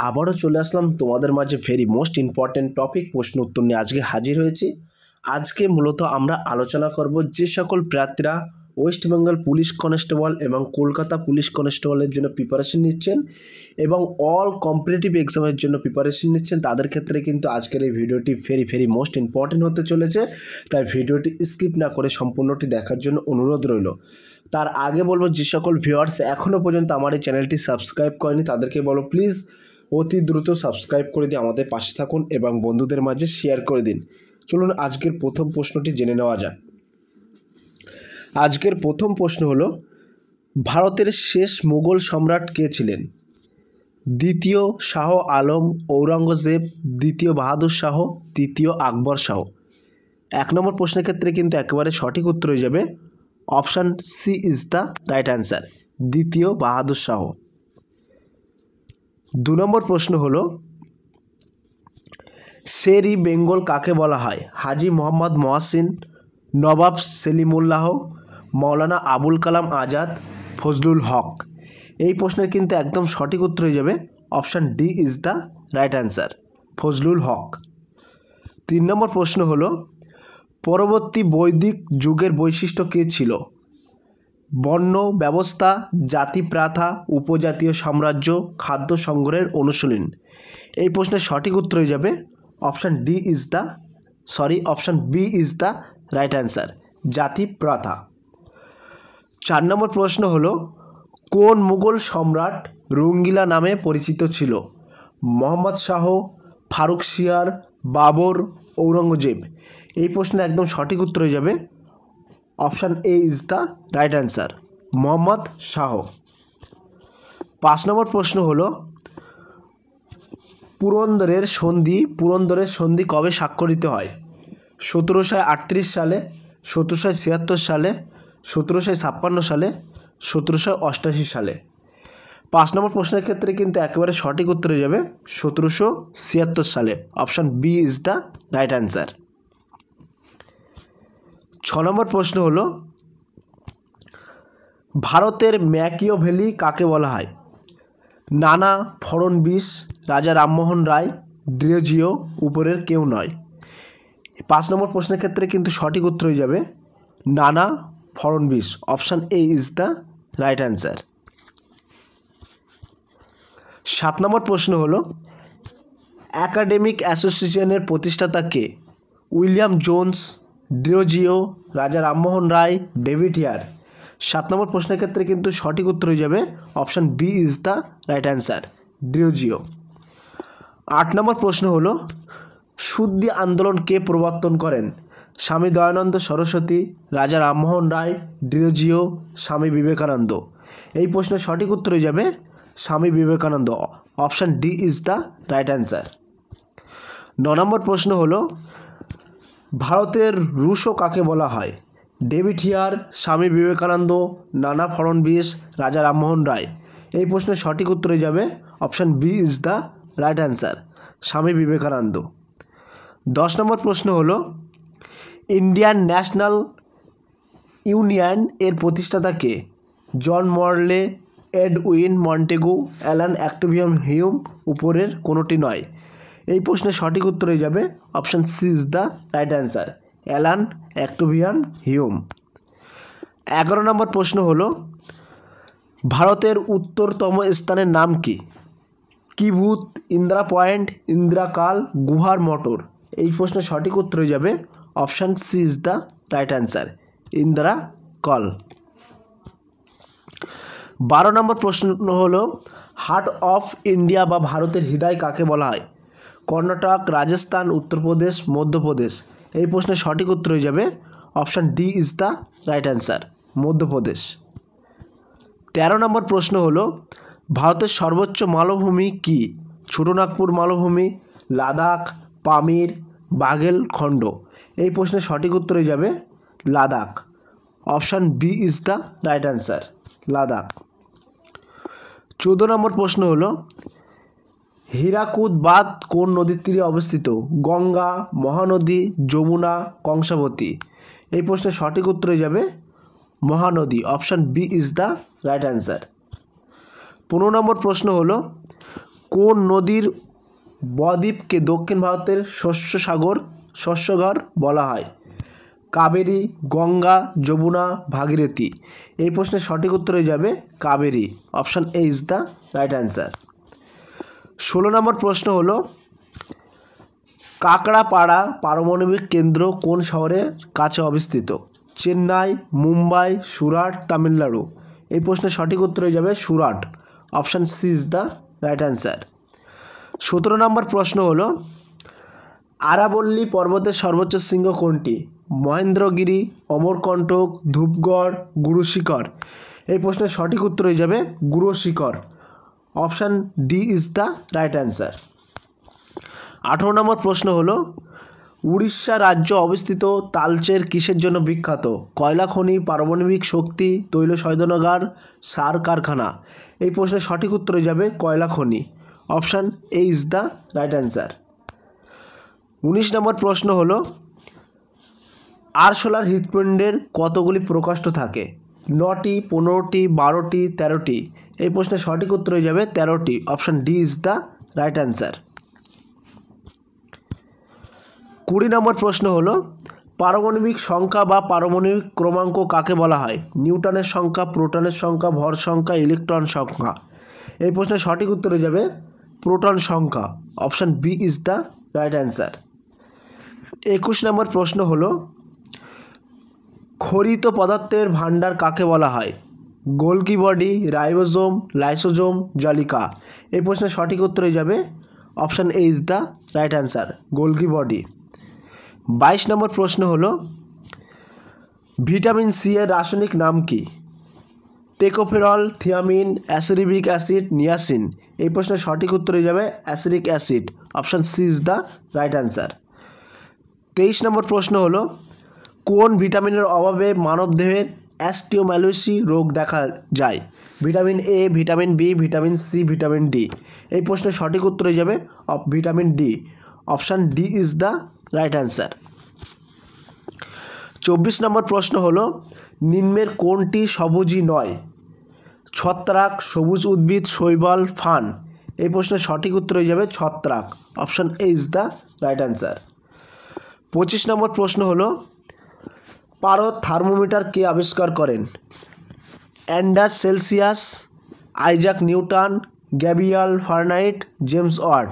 আবারও চলে আসলাম তোমাদের মাঝে ভেরি মোস্ট ইম্পর্ট্যান্ট টপিক প্রশ্ন উত্তর নিয়ে আজকে হাজির হয়েছি। আজকে মূলত আমরা আলোচনা করব যে সকল প্রার্থীরা ওয়েস্ট বেঙ্গল পুলিশ কনস্টেবল এবং কলকাতা পুলিশ কনস্টেবলের জন্য প্রিপারেশন নিচ্ছেন এবং অল কম্পিটিটিভ এক্সামের জন্য প্রিপারেশন নিচ্ছেন, তাদের ক্ষেত্রে কিন্তু আজকের এই ভিডিওটি ভেরি মোস্ট ইম্পর্ট্যান্ট হতে চলেছে। তাই ভিডিওটি স্কিপ না করে সম্পূর্ণটি দেখার জন্য অনুরোধ রইল। তার আগে বলবো, যে সকল ভিউয়ার্স এখনও পর্যন্ত আমার এই চ্যানেলটি সাবস্ক্রাইব করেনি তাদেরকে বলো প্লিজ অতি দ্রুত সাবস্ক্রাইব করে দিয়ে আমাদের পাশে থাকুন এবং বন্ধুদের মাঝে শেয়ার করে দিন। চলুন আজকের প্রথম প্রশ্নটি জেনে নেওয়া যাক। আজকের প্রথম প্রশ্ন হলো, ভারতের শেষ মুঘল সম্রাট কে ছিলেন? দ্বিতীয় শাহ আলম, ঔরঙ্গজেব, দ্বিতীয় বাহাদুর শাহ, তৃতীয় আকবর শাহ। 1 নম্বর প্রশ্নের ক্ষেত্রে কিন্তু একেবারে সঠিক উত্তর হয়ে যাবে option C is the right answer, দ্বিতীয় বাহাদুর শাহ। 2 নম্বর প্রশ্ন হলো, শের ই বেঙ্গল কাকে বলা হয়? হাজি মোহাম্মদ মহসিন, নবাব সেলিমুল্লাহ, মৌলানা আবুল কালাম আজাদ, ফজলুল হক। এই প্রশ্নের কিন্তু একদম সঠিক উত্তর হয়ে যাবে option D is the right answer, Fazlul Huq. 3 number প্রশ্ন হলো, পরবর্তী বৈদিক যুগের বৈশিষ্ট্য কী ছিল? বর্ণ ব্যবস্থা, জাতি প্রথা, উপজাতীয় সাম্রাজ্য, খাদ্য সংগ্রহের অনুশীলন। এই প্রশ্নের সঠিক উত্তর হয়ে যাবে option B is the right answer, জাতি প্রথা। 4 নম্বর প্রশ্ন হলো, কোন মুঘল সম্রাট রঙ্গিলা নামে পরিচিত ছিল? মোহাম্মদ শাহ, ফারুকশিয়ার, বাবর, ঔরঙ্গজেব। এই প্রশ্নের একদম সঠিক উত্তর হয়ে যাবে option A is the right answer, Mohammad Shah. 5 নম্বর প্রশ্ন হলো, পুরন্দরের সন্ধি কবে স্বাক্ষরিত হয়? 1738 সালে, 1776 সালে, 1756 সালে, 1788 সালে। 5 নম্বর প্রশ্নের ক্ষেত্রে কিন্তু একেবারে সঠিক উত্তর হয়ে যাবে 1776 সালে, option B is the right answer. 6 নম্বর প্রশ্ন হলো, ভারতের ম্যাকিয়াভেলি কাকে বলা হয়? নানা ফড়নবিস, রাজা রামমোহন রায়, ডিরোজিও, উপরের কেউ নয়। 5 নম্বর প্রশ্নের ক্ষেত্রে কিন্তু সঠিক উত্তর হয়ে যাবে নানা Fadnavis, option A is the right answer. 7 নম্বর প্রশ্ন হলো, একাডেমিক অ্যাসোসিয়েশনের প্রতিষ্ঠাতা কে? William Jones, Derozio, Raja Rammohan Roy, David Hare. 7 নম্বর প্রশ্নের ক্ষেত্রে কিন্তু সঠিক উত্তর হয়ে যাবে option B is the right answer, Derozio. 8 নম্বর প্রশ্ন হলো, শুদ্ধি আন্দোলন কে প্রবর্তন করেন? স্বামী দয়ানন্দ সরস্বতী, রাজা রামমোহন রায়, ডিরোজিও, স্বামী বিবেকানন্দ। এই প্রশ্নের সঠিক উত্তর হয়ে যাবে Swami Vivekananda, option D is the right answer. 9 নম্বর প্রশ্ন হলো, ভারতের রুশো কাকে বলা হয়? ডেভিড হিয়ার, স্বামী বিবেকানন্দ, নানা ফড়নবিস, রাজা রামমোহন রায়। এই প্রশ্নের সঠিক উত্তর হয়ে যাবে option B is the right answer, Swami Vivekananda. 10 নম্বর প্রশ্ন হলো, ইন্ডিয়ান ন্যাশনাল ইউনিয়ন এর প্রতিষ্ঠাতা কে? John Morley, Edwin Montagu, Allan Octavian Hume, উপরের কোনোটি নয়। এই প্রশ্নের সঠিক উত্তর হয়ে যাবে option C is the right answer, Allan Octavian Hume. 11 number প্রশ্ন হলো, ভারতের উত্তরতম স্থানের নাম কি? কিভূত, ইন্দিরা পয়েন্ট, ইন্দিরা কাল, গুহার মটর। এই প্রশ্নের সঠিক উত্তর হয়ে যাবে option C is the right answer, Indira কল। 12 নম্বর প্রশ্ন হলো, হার্ট অফ ইন্ডিয়া বা ভারতের হৃদয় কাকে বলা হয়? কর্ণাটক, রাজস্থান, উত্তরপ্রদেশ, মধ্যপ্রদেশ। এই প্রশ্নের সঠিক উত্তর হয়ে যাবে option D is the right answer, Madhya Pradesh. 13 নম্বর প্রশ্ন হলো, ভারতের সর্বোচ্চ মালভূমি কি? ছোটনাগপুর মালভূমি, লাদাখ, পামির, বাঘেলখণ্ড। এই প্রশ্নের সঠিক উত্তর হয়ে যাবে Ladakh, option B is the right answer, Ladakh. 14 নম্বর প্রশ্ন হলো, হীরাকুদ বাঁধ কোন নদীর তীরে অবস্থিত? গঙ্গা, মহানদী, যমুনা, কংসাবতী। এই প্রশ্নের সঠিক উত্তর হয়ে যাবে Mahanadi, option B is the right answer. 15 নম্বর প্রশ্ন হলো, কোন নদীর বদ্বীপকে দক্ষিণ ভারতের শস্যঘর বলা হয়? কাবেরী, গঙ্গা, যমুনা, ভাগীরথী। এই প্রশ্নের সঠিক উত্তর হয়ে যাবে Kaveri. Option A is the right answer. 16 নম্বর প্রশ্ন হলো কাকড়াপাড়া পারমাণবিক কেন্দ্র কোন শহরের কাছে অবস্থিত? চেন্নাই, মুম্বাই, সুরাট, তামিলনাড়ু। এই প্রশ্নের সঠিক উত্তর হয়ে যাবে Surat. Option C is the right answer. 17 নম্বর প্রশ্ন হলো আরাবল্লী পর্বতের সর্বোচ্চ শৃঙ্গ কোনটি? মহেন্দ্রগিরি, অমরকণ্টক, ধূপগড়, গুরু শিখর। এই প্রশ্নের সঠিক উত্তর হয়ে যাবে Guru Shikhar. Option D is the right answer. 18 number প্রশ্ন হলো উড়িষ্যা রাজ্য অবস্থিত তালচের কিসের জন্য বিখ্যাত? কয়লা খনি, পারমাণবিক শক্তি, তৈল শোধনাগার, সার কারখানা। এই প্রশ্নের সঠিক উত্তর হয়ে যাবে কয়লা খনি। Option A is the right answer. 19 নম্বর প্রশ্ন হলো আরশোলার হৃৎপিণ্ডের কতগুলি প্রকোষ্ঠ থাকে? 9টি, 15টি, 12টি, 13টি। এই প্রশ্নের সঠিক উত্তর হয়ে যাবে 13টি। Option D is the right answer. 20 number প্রশ্ন হলো পারমাণবিক সংখ্যা বা পারমাণবিক ক্রমাঙ্ক কাকে বলা হয়? নিউটনের সংখ্যা, প্রোটনের সংখ্যা, ভর সংখ্যা, ইলেকট্রন সংখ্যা। এই প্রশ্নের সঠিক উত্তর হয়ে যাবে প্রোটন সংখ্যা। Option B is the right answer. 21 নম্বর প্রশ্ন হলো ক্ষরিত পদার্থের ভাণ্ডার কাকে বলা হয়? গোলকি বডি, রাইবোজোম, লাইসোজোম, জালিকা। এই প্রশ্নের সঠিক উত্তর হয়ে যাবে option A is the right answer, Golgi body. 22 number প্রশ্ন হলো ভিটামিন সি এর রাসায়নিক নাম কি? Tocopherol, thiamine, ascorbic acid, niacin. এই প্রশ্নের সঠিক উত্তর হয়ে যাবে ascorbic acid. Option C is the right answer. 23 number প্রশ্ন হলো কোন ভিটামিনের অভাবে মানবদেহের অ্যাস্টিওম্যালাইসিস রোগ দেখা যায়? Vitamin A, vitamin B, vitamin C, vitamin D. এই প্রশ্নের সঠিক উত্তর হয়ে যাবে vitamin D. Option D is the right answer. 24 নম্বর প্রশ্ন হলো নিম্নের কোনটি সবুজই নয়? ছত্রাক, সবুজ উদ্ভিদ, শৈবাল, ফান। এই প্রশ্নের সঠিক উত্তর হয়ে যাবে ছত্রাক। Option A is the right answer. 25 number প্রশ্ন হলো পারদ থার্মোমিটার কে আবিষ্কার করেন? Anders Celsius, Isaac Newton, Gabriel Fahrenheit, James Watt.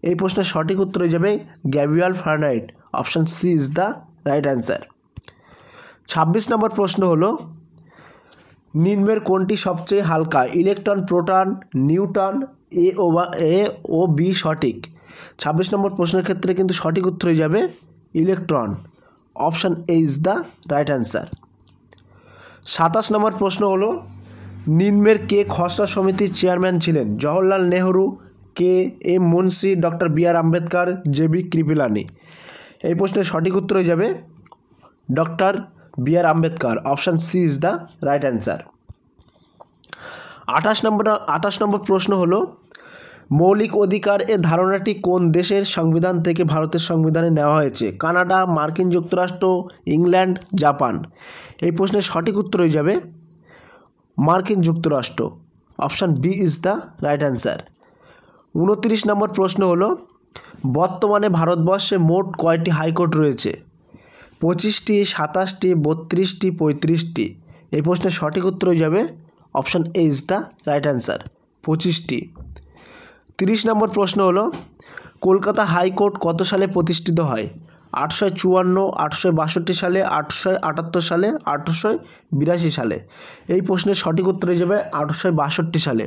এই প্রশ্নের সঠিক উত্তর হয়ে যাবে Gabriel Fahrenheit. Option C is the right answer. 26 number প্রশ্ন হলো নিম্নের কোনটি সবচেয়ে হালকা? Electron, proton, neutron. এ ও বি সঠিক। 26 নম্বর প্রশ্নের ক্ষেত্রে কিন্তু সঠিক উত্তর হয়ে যাবে electron. Option A is the right answer. 27 number প্রশ্ন হলো নিম্নের কে খসড়া সমিতির চেয়ারম্যান ছিলেন? Jawaharlal Nehru, K M Munshi, doctor B R Ambedkar, J B Kripalani. এই প্রশ্নের সঠিক উত্তর হয়ে যাবে doctor B R Ambedkar. Option C is the right answer. 28 number প্রশ্ন হলো মৌলিক অধিকার এর ধারণাটি কোন দেশের সংবিধান থেকে ভারতের সংবিধানে নেওয়া হয়েছে? কানাডা, মার্কিন যুক্তরাষ্ট্র, ইংল্যান্ড, জাপান। এই প্রশ্নের সঠিক উত্তর হয়ে যাবে মার্কিন যুক্তরাষ্ট্র। Option B is the right answer. 29 নম্বর প্রশ্ন হলো বর্তমানে ভারতবর্ষে মোট কয়টি হাইকোর্ট রয়েছে? 25টি, 27টি, 32টি, 35টি। এই প্রশ্নের সঠিক উত্তর হয়ে যাবে option A is the right answer, 25টি। 30 নম্বর প্রশ্ন হলো কলকাতা হাইকোর্ট কত সালে প্রতিষ্ঠিত হয়? 854, 862 সালে, 878 সালে, 882 সালে। এই প্রশ্নের সঠিক উত্তর হয়ে যাবে 862 সালে।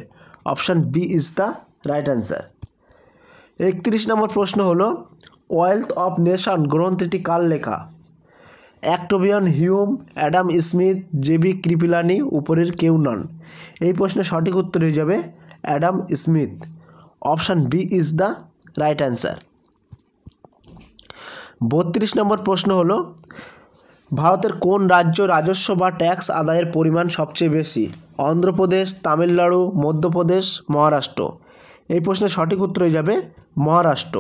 Option B is the right answer. 31 নম্বর প্রশ্ন হলো ওয়েলথ অফ নেশন গ্রন্থটি কার লেখা? Octavian Hume, Adam Smith, J B Kripalani, উপরের কেউ নন। এই প্রশ্নের সঠিক উত্তর হয়ে যাবে Adam Smith. Option B is the right answer. 32 নম্বর প্রশ্ন হলো ভারতের কোন রাজ্য রাজস্ব বা ট্যাক্স আদায়ের পরিমাণ সবচেয়ে বেশি? অন্ধ্রপ্রদেশ, তামিলনাড়ু, মধ্যপ্রদেশ, মহারাষ্ট্র। এই প্রশ্নের সঠিক উত্তর হয়ে যাবে Maharashtra.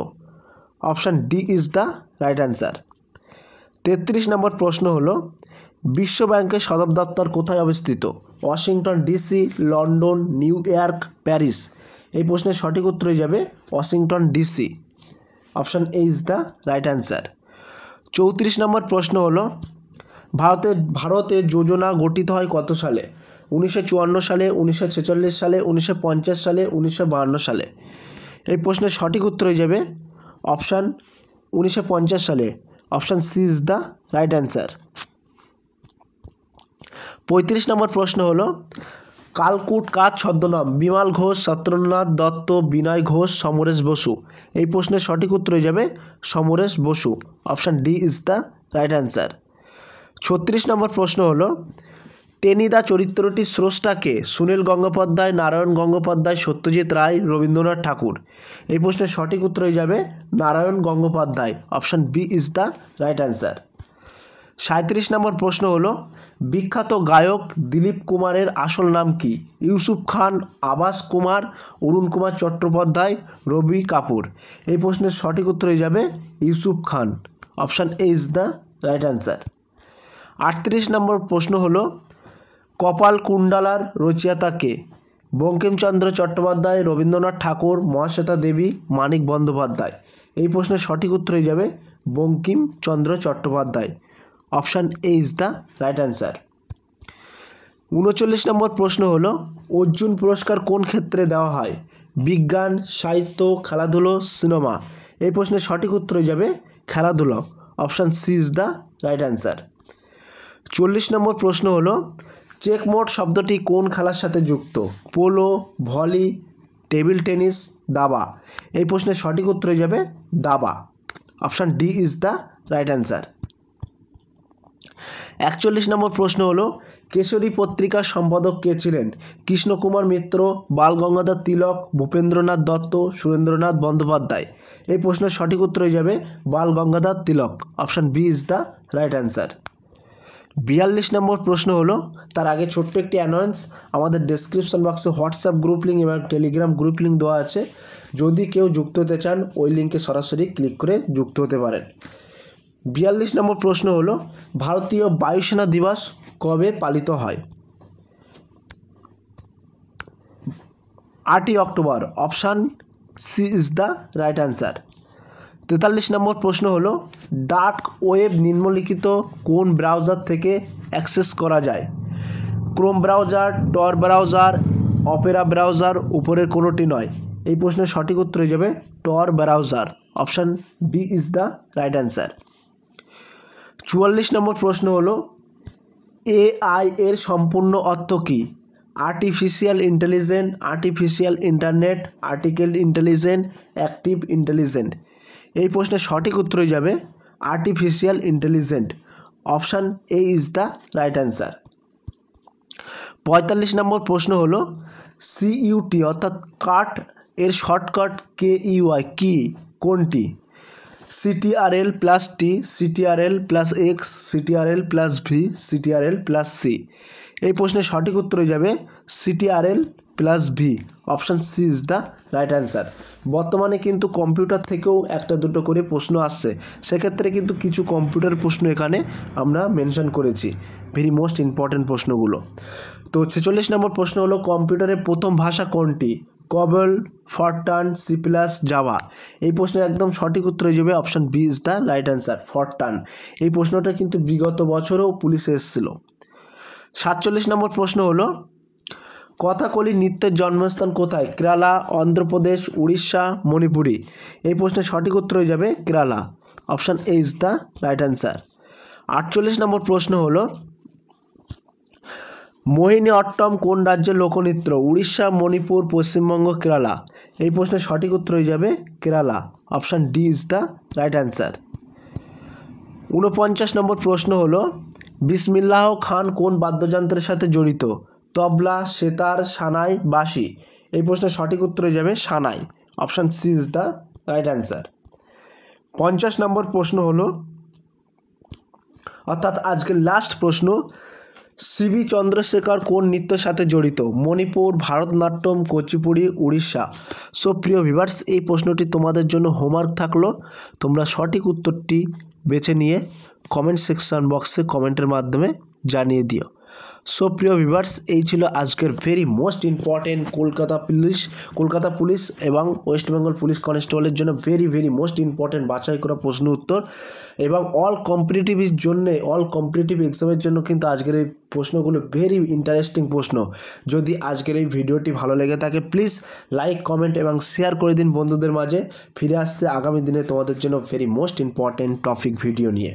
Option D is the right answer. 33 নম্বর প্রশ্ন হলো বিশ্ব ব্যাংকের সদর দপ্তর কোথায় অবস্থিত? Washington DC, London, new York, Paris. এই প্রশ্নের সঠিক উত্তর হয়ে যাবে Washington DC. Option A is the right answer. 34 নম্বর প্রশ্ন হলো ভারতে যোজনা গঠিত হয় কত সালে? 1954 সালে, 1946 সালে, 1950 সালে, 1952 সালে। এই প্রশ্নের সঠিক উত্তর হয়ে যাবে অপশান 1950 সালে। Option C is the right answer. 35 নম্বর প্রশ্ন হলো কালকুট কার ছদ্মনাম? বিমল ঘোষ, সত্যেন্দ্রনাথ দত্ত, বিনয় ঘোষ, সমরেশ বসু। এই প্রশ্নের সঠিক উত্তর হয়ে যাবে Samaresh Basu. Option D is the right answer. 36 নম্বর প্রশ্ন হলো টেনিদা চরিত্রটির স্রষ্টাকে? সুনীল গঙ্গোপাধ্যায়, নারায়ণ গঙ্গোপাধ্যায়, সত্যজিৎ রায়, রবীন্দ্রনাথ ঠাকুর। এই প্রশ্নের সঠিক উত্তর হয়ে যাবে Narayan Gangopadhyay. Option B is the right answer. 37 নম্বর প্রশ্ন হলো বিখ্যাত গায়ক দিলীপ কুমারের আসল নাম কি? ইউসুফ খান, আবাস কুমার, অরুণ কুমার চট্টোপাধ্যায়, রবি কাপুর। এই প্রশ্নের সঠিক উত্তর হয়ে যাবে Yusuf Khan. Option A is the right answer. 38 number প্রশ্ন হলো কপাল কুণ্ডলার রচয়িতা কে? বঙ্কিমচন্দ্র চট্টোপাধ্যায়, রবীন্দ্রনাথ ঠাকুর, মহাশ্বেতা দেবী, মানিক বন্দ্যোপাধ্যায়। এই প্রশ্নের সঠিক উত্তর হয়ে যাবে Bankimchandra Chattopadhyay. Option A is the right answer. 39 নম্বর প্রশ্ন হলো অর্জুন পুরস্কার কোন ক্ষেত্রে দেওয়া হয়? বিজ্ঞান, সাহিত্য, খেলাধুলো, সিনেমা। এই প্রশ্নের সঠিক উত্তর হয়ে যাবে খেলাধুলো। Option C is the right answer. 40 নম্বর প্রশ্ন হলো চেকমোট শব্দটি কোন খেলার সাথে যুক্ত? পোলো, ভলি, টেবিল টেনিস, দাবা। এই প্রশ্নের সঠিক উত্তর হয়ে যাবে দাবা। Option D is the right answer. 41 নম্বর প্রশ্ন হলো কেশরী পত্রিকার সম্পাদক কে ছিলেন? কৃষ্ণকুমার মিত্র, বালগঙ্গাধর তিলক, ভূপেন্দ্রনাথ দত্ত, সুরেন্দ্রনাথ বন্দ্যোপাধ্যায়। এই প্রশ্নের সঠিক উত্তর হয়ে যাবে Balgangadhar Tilak. Option B is the right answer. 42 number প্রশ্ন হলো তার আগে ছোট্ট একটি অ্যানাউন্স, আমাদের ডেসক্রিপশন বক্সে হোয়াটসঅ্যাপ গ্রুপ লিঙ্ক এবং টেলিগ্রাম গ্রুপ লিঙ্ক দেওয়া আছে। যদি কেউ যুক্ত হতে চান ওই লিঙ্কে সরাসরি ক্লিক করে যুক্ত হতে পারেন। 42 নম্বর প্রশ্ন হলো ভারতীয় বায়ুসেনা দিবস কবে পালিত হয়? 8ই October. Option C is the right answer. 43 number প্রশ্ন হলো ডার্ক ওয়েব নিম্নলিখিত কোন ব্রাউজার থেকে অ্যাক্সেস করা যায়? Chrome browser, Tor browser, Opera browser, উপরের কোনোটি নয়। এই প্রশ্নের সঠিক উত্তর হয়ে যাবে Tor browser. Option B is the right answer. 44 number প্রশ্ন হলো এআই এর সম্পূর্ণ অর্থ কী? Artificial intelligence, artificial internet, article intelligence, active intelligence. এই প্রশ্নের সঠিক উত্তর হয়ে যাবে artificial intelligence. Option A is the right answer. 45 number প্রশ্ন হলো সিইউটি অর্থাৎ কাট এর শর্টকাট কেইউআই কি কোনটি? CTRL plus T, CTRL plus X, CTRL plus V, CTRL plus C. এই প্রশ্নের সঠিক উত্তর হয়ে যাবে CTRL plus V. Option C is the right answer. বর্তমানে কিন্তু কম্পিউটার থেকেও একটা দুটো করে প্রশ্ন আসছে, সেক্ষেত্রে কিন্তু কিছু কম্পিউটার প্রশ্ন এখানে আমরা মেনশন করেছি, ভেরি মোস্ট ইম্পর্ট্যান্ট প্রশ্নগুলো। তো 46 নম্বর প্রশ্ন হলো কম্পিউটারের প্রথম ভাষা কোনটি? কবল, ফরটান, সি প্লাস, জাভা। এই প্রশ্নের একদম সঠিক উত্তর হয়ে যাবে option B is the right answer, Fortran. এই প্রশ্নটা কিন্তু বিগত বছরেও পুলিশে এসেছিল। 47 নম্বর প্রশ্ন হলো কথাকলি নৃত্যের জন্মস্থান কোথায়? কেরালা, অন্ধ্রপ্রদেশ, উড়িষ্যা, মণিপুরি। এই প্রশ্নের সঠিক উত্তর হয়ে যাবে Kerala. Option A is the right answer. 48 নম্বর প্রশ্ন হলো মোহিনী অট্টম কোন রাজ্যের লোকনৃত্য? উড়িষ্যা, মণিপুর, পশ্চিমবঙ্গ, কেরালা। এই প্রশ্নের সঠিক উত্তর হয়ে যাবে Kerala. Option D is the right answer. 49 নম্বর প্রশ্ন হলো বিসমিল্লাহ খান কোন বাদ্যযন্ত্রের সাথে জড়িত? তবলা, সেতার, সানাই, বাঁশি। এই প্রশ্নের সঠিক উত্তর হয়ে যাবে সানাই। Option C is the right answer. 50 নম্বর প্রশ্ন হলো অর্থাৎ আজকের লাস্ট প্রশ্ন সিবি চন্দ্রশেখর কোন নৃত্যের সাথে জড়িত? মণিপুর, ভারতনাট্যম, কুচিপুড়ি, উড়িষ্যা। সো প্রিয় ভিউয়ার্স, এই প্রশ্নটি তোমাদের জন্য হোমওয়ার্ক থাকলো, তোমরা সঠিক উত্তরটি বেছে নিয়ে কমেন্ট সেকশন বক্সে কমেন্টের মাধ্যমে জানিয়ে দিও। সো প্রিয় ভিউয়ার্স, এই ছিল আজকের very most important Kolkata police এবং ওয়েস্ট বেঙ্গল পুলিশ কনস্টেবলের জন্য ভেরি মোস্ট ইম্পর্টেন্ট বাছাই করা প্রশ্ন উত্তর, এবং অল কম্পিটিটিভ এক্সামের জন্য কিন্তু আজকের এই প্রশ্নগুলো ভেরি ইন্টারেস্টিং প্রশ্ন। যদি আজকের এই ভিডিওটি ভালো লেগে থাকে প্লিজ লাইক, কমেন্ট এবং শেয়ার করে দিন বন্ধুদের মাঝে। ফিরে আসছে আগামী দিনে তোমাদের জন্য very most important topic video নিয়ে।